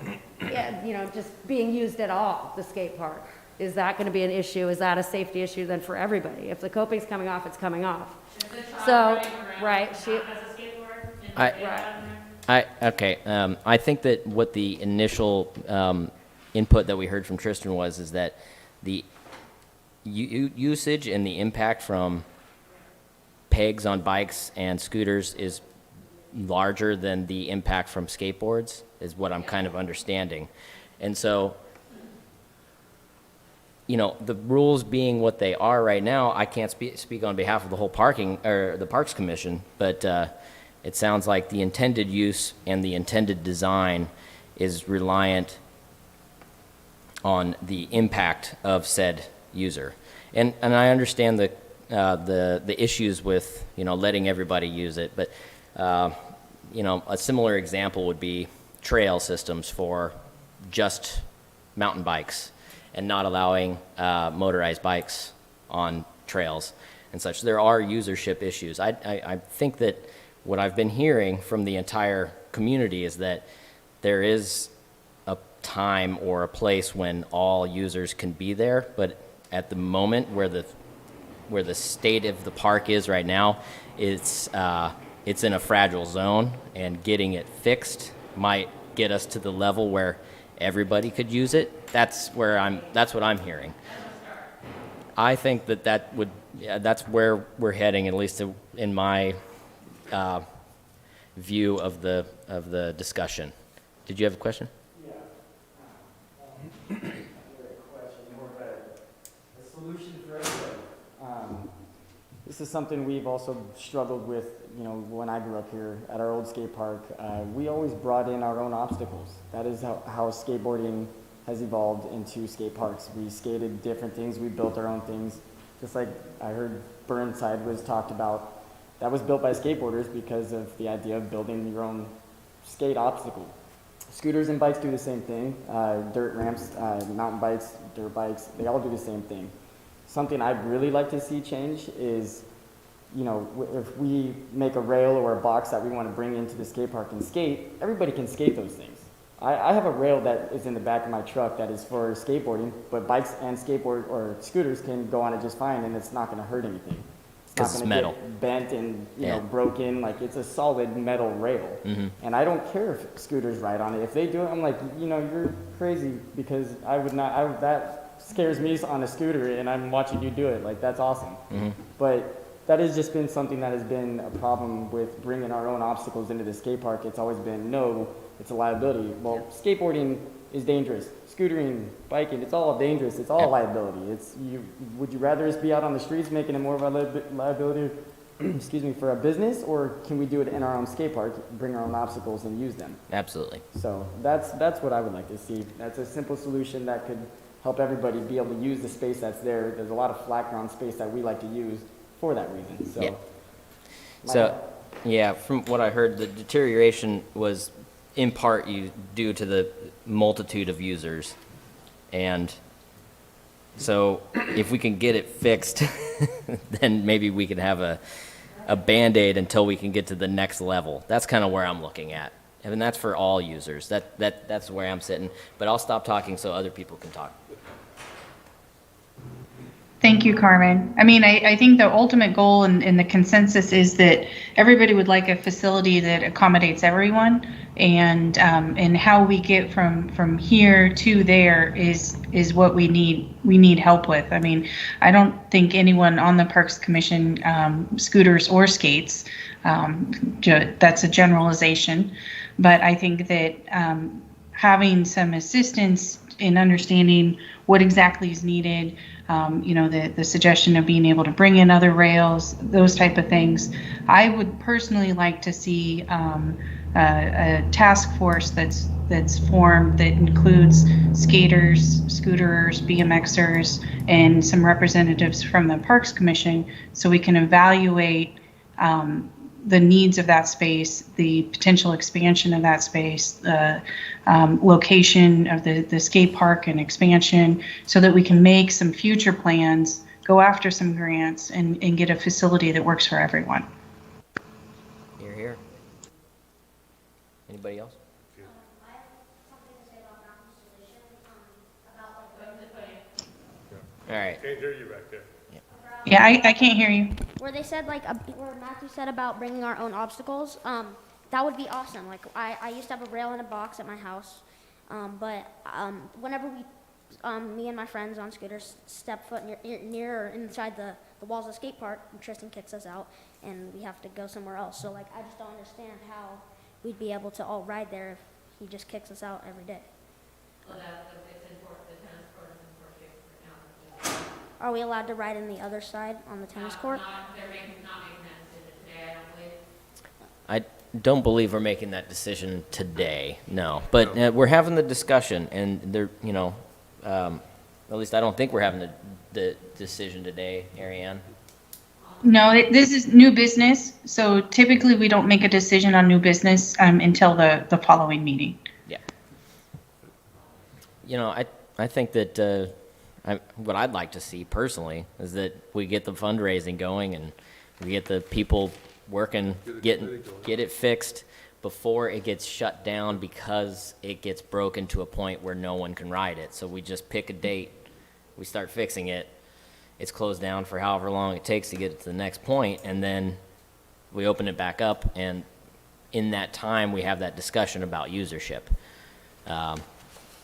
you know, just being used at all, the skate park, is that going to be an issue? Is that a safety issue then for everybody? If the coping's coming off, it's coming off. So, right, I think that what the initial input that we heard from Tristan is that the usage and the impact from pegs on bikes and scooters is larger than the impact from skateboards, is what I'm kind of understanding. And so, you know, the rules being what they are right now, I can't speak on behalf of the whole the Parks Commission, but it sounds like the intended use and the intended design is reliant on the impact of said user. And I understand the issues with, you know, letting everybody use it, but you know, a similar example would be trail systems for just mountain bikes and not allowing motorized bikes on trails and such. There are usership issues. I think that what I've been hearing from the entire community is that there is a time or a place when all users can be there, but at the moment where the state of the park is right now, it's in a fragile zone, and getting it fixed might get us to the level where everybody could use it. That's what I'm hearing. I think that's where we're heading, at least in my view of the discussion. Did you have a question? Yeah. Question, more of a solution for everybody. This is something we've also struggled with, you know, when I grew up here at our old skate park. We always brought in our own obstacles. That is how skateboarding has evolved into skate parks. We skated different things, we built our own things. Just like I heard Burnside was talked about, that was built by skateboarders because of the idea of building your own skate obstacle. Scooters and bikes do the same thing. Dirt ramps, mountain bikes, dirt bikes, they all do the same thing. Something I'd really like to see change is, you know, if we make a rail or a box that we want to bring into the skate park and skate, everybody can skate those things. I have a rail that is in the back of my truck that is for skateboarding, but bikes and skateboard or scooters can go on it just fine, and it's not going to hurt anything. 'Cause it's gonna metal. get bent and, you Yeah. know, broken. Like, it's a solid metal rail. And I don't care if scooters ride on it. If they do it, I'm like, you know, you're crazy, because I would not, that scares me on a scooter, and I'm watching you do it. Like, that's awesome. But that has just been something that has been a problem with bringing our own obstacles into the skate park. It's always been, no, it's a liability. Well, skateboarding is dangerous. Scootering, biking, it's all dangerous. It's all a liability. Would you rather us be out on the streets making it more of a liability, excuse me, for a business, or can we do it in our own skate park, bring our own obstacles and use them? Absolutely. So that's what I would like to see. That's a simple solution that could help everybody be able to use the space that's there. There's a lot of flat ground space that we like to use for that reason. So, Yeah. So, yeah, from what I heard, the deterioration was in part due to the multitude of users. And so if we can get it fixed, then maybe we could have a Band-Aid until we can get to the next level. That's kind of where I'm looking at. And that's for all users. That's where I'm sitting. But I'll stop talking so other people can talk. Thank you, Carmen. I mean, I think the ultimate goal and the consensus is that everybody would like a facility that accommodates everyone, and how we get from here to there is what we need help with. I mean, I don't think anyone on the Parks Commission, scooters or skates, that's a generalization, but I think that having some assistance in understanding what exactly is needed, you know, the suggestion of being able to bring in other rails, those type of things. I would personally like to see a task force that's formed that includes skaters, scooterers, BMXers, and some representatives from the Parks Commission, so we can evaluate the needs of that space, the potential expansion of that space, the location of the skate park and expansion, so that we can make some future plans, go after some grants, and get a facility that works for everyone. You're here. Anybody else? I have something to say about Malcolm's position, about like. All right. Can't hear you back there. Yeah, I can't hear you. Where they said like, where Matthew said about bringing our own obstacles, that would be awesome. Like I used to have a rail in a box at my house, but whenever me and my friends on scooters step foot near or inside the walls of the skate park, Tristan kicks us out and we have to go somewhere else. So like, I just don't understand how we'd be able to all ride there if he just kicks us out every day. Well, it's important, the tennis court is in for Are we allowed to ride in the other side on the tennis court? They're not making that decision today, I don't believe. I don't believe we're making that decision today, no. But we're having the discussion, and there, you know, at least I don't think we're having the decision today, Ariane. No, this is new business, so typically we don't make a decision on new business until the following meeting. Yeah. You know, I think that what I'd like to see personally is that we get the fundraising going and we get the people working, get it fixed before it gets shut down because it gets broken to a point where no one can ride it. So we just pick a date, we start fixing it, it's closed down for however long it takes to get it to the next point, and then we open it back up, and in that time we have that discussion about usership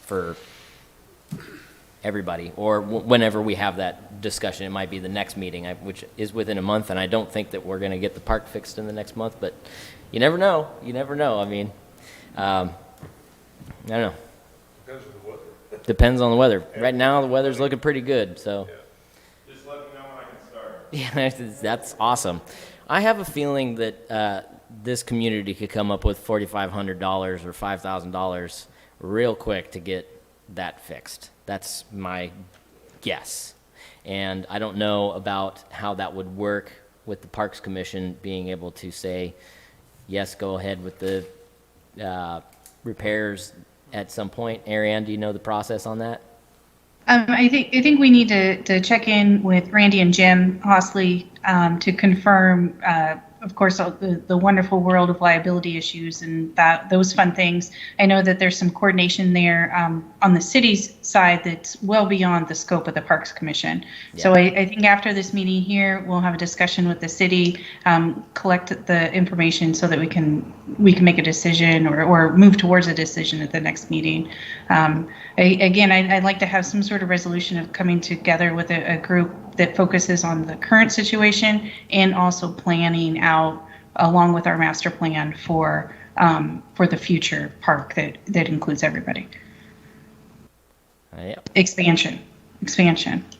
for everybody, or whenever we have that discussion. It might be the next meeting, which is within a month, and I don't think that we're going to get the park fixed in the next month, but you never know. You never know. I mean, I don't know. Depends on the weather. Depends on the weather. Right now, the weather's looking pretty good, so. Just let me know when I can start. Yeah, that's awesome. I have a feeling that this community could come up with $4,500 or $5,000 real quick to get that fixed. That's my guess. And I don't know about how that would work with the Parks Commission being able to say, yes, go ahead with the repairs at some point. Ariane, do you know the process on that? I think we need to check in with Randy and Jim Hosley to confirm of course, all the wonderful world of liability issues and those fun things. I know that there's some coordination there on the city's side that's well beyond the scope of the Parks Commission. So I think after this meeting here, we'll have a discussion with the city, collect the information so that we can make a decision or move towards a decision at the next meeting. Again, I'd like to have some sort of resolution of coming together with a group that focuses on the current situation and also planning out along with our master plan for the future park that includes everybody. Expansion,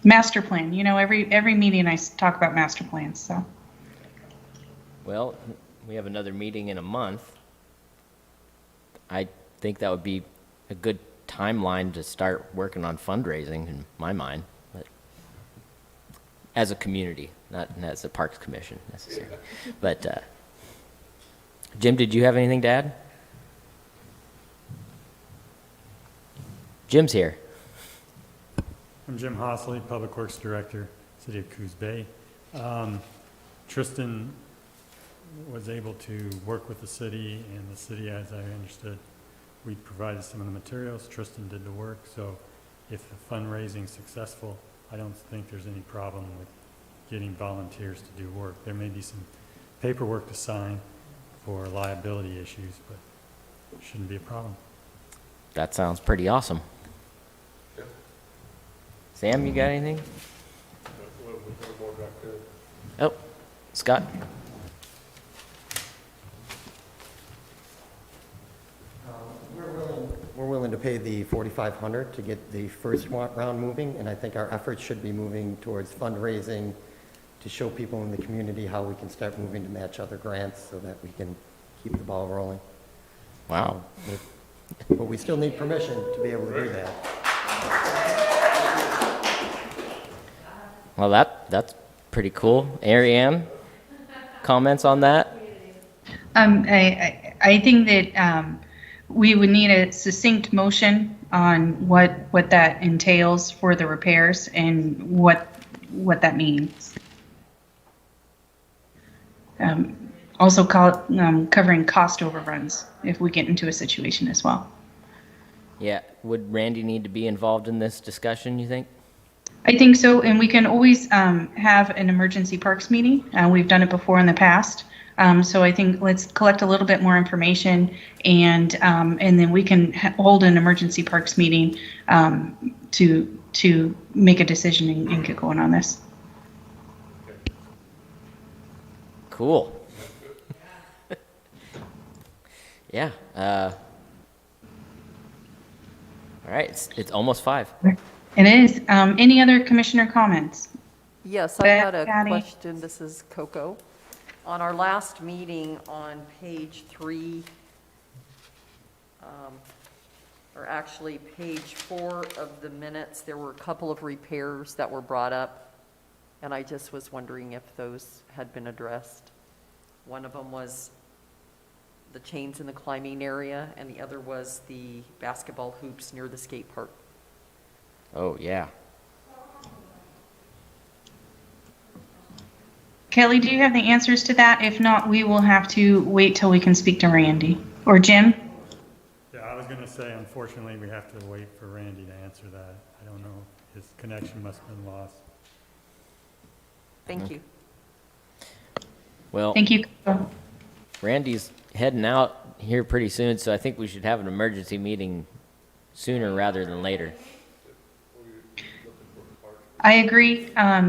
master plan. You know, every meeting I talk about master plans. So. Well, we have another meeting in a month. I think that would be a good timeline to start working on fundraising in my mind, but as a community, not as a Parks Commission necessarily. But Jim, did you have anything to add? Jim's here. I'm Jim Hossley, Public Works Director, City of Coos Bay. Tristan was able to work with the city, and the city, as I understood, we provided some of the materials. Tristan did the work, so if the fundraising is successful, I don't think there's any problem with getting volunteers to do work. There may be some paperwork to sign for liability issues, but it shouldn't be a problem. That sounds pretty awesome. Sam, you got anything? Oh, Scott. We're willing to pay the $4,500 to get the first round moving, and I think our efforts should be moving towards fundraising to show people in the community how we can start moving to match other grants so that we can keep the ball rolling. Wow. But we still need permission to be able to do that. Well, that's pretty cool. Ariane, comments on that? I think that we would need a succinct motion on what that entails for the repairs and what that means. Also covering cost overruns if we get into a situation as well. Yeah, would Randy need to be involved in this discussion, you think? I think so, and we can always have an emergency parks meeting. We've done it before in the past. So I think let's collect a little bit more information, and then we can hold an emergency parks meeting to make a decision and get going on this. Cool. Yeah. All right, it's almost 5. It is. Any other commissioner comments? Yes, I had a Patty? question. This is Coco. On our last meeting on page 3, or actually page 4 of the minutes, there were a couple of repairs that were brought up, and I just was wondering if those had been addressed. One of them was the chains in the climbing area, and the other was the basketball hoops near the skate park. Oh, yeah. Kelly, do you have the answers to that? If not, we will have to wait till we can speak to Randy. Or Jim? Yeah, I was going to say, unfortunately, we have to wait for Randy to answer that. I don't know. His connection must have been lost. Thank you. Well, Thank you. Randy's heading out here pretty soon, so I think we should have an emergency meeting sooner rather than later. I agree. I'll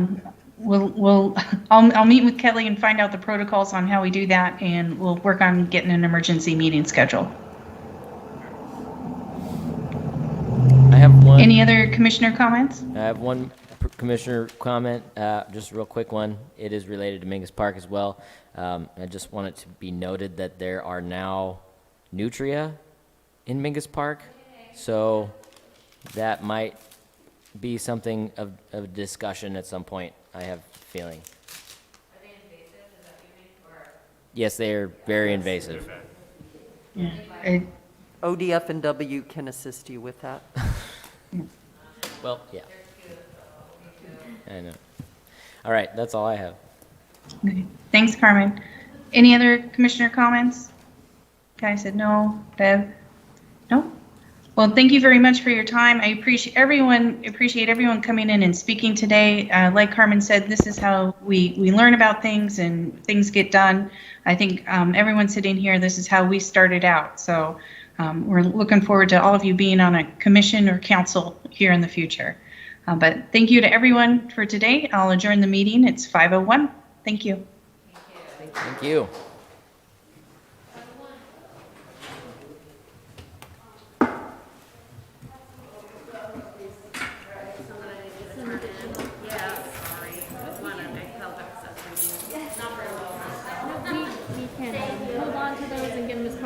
meet with Kelly and find out the protocols on how we do that, and we'll work on getting an emergency meeting scheduled. I have one. Any other commissioner comments? I have one commissioner comment, just a real quick one. It is related to Mingus Park as well. I just want it to be noted that there are now nutria in Mingus Park, so that might be something of discussion at some point, I have a feeling. Are they invasive? Is that what you mean? Or? Yes, they are very invasive. Yeah. ODF and W can assist you with that. Well, yeah. I know. All right, that's all I have. Okay. Thanks, Carmen. Any other commissioner comments? Guy said no. Bev? No? Well, thank you very much for your time. I appreciate everyone coming in and speaking today. Like Carmen said, this is how we learn about things and things get done. I think everyone sitting here, this is how we started out. So we're looking forward to all of you being on a commission or council here in the future. But thank you to everyone for today. I'll adjourn the meeting. It's 5:01. Thank you. Thank you.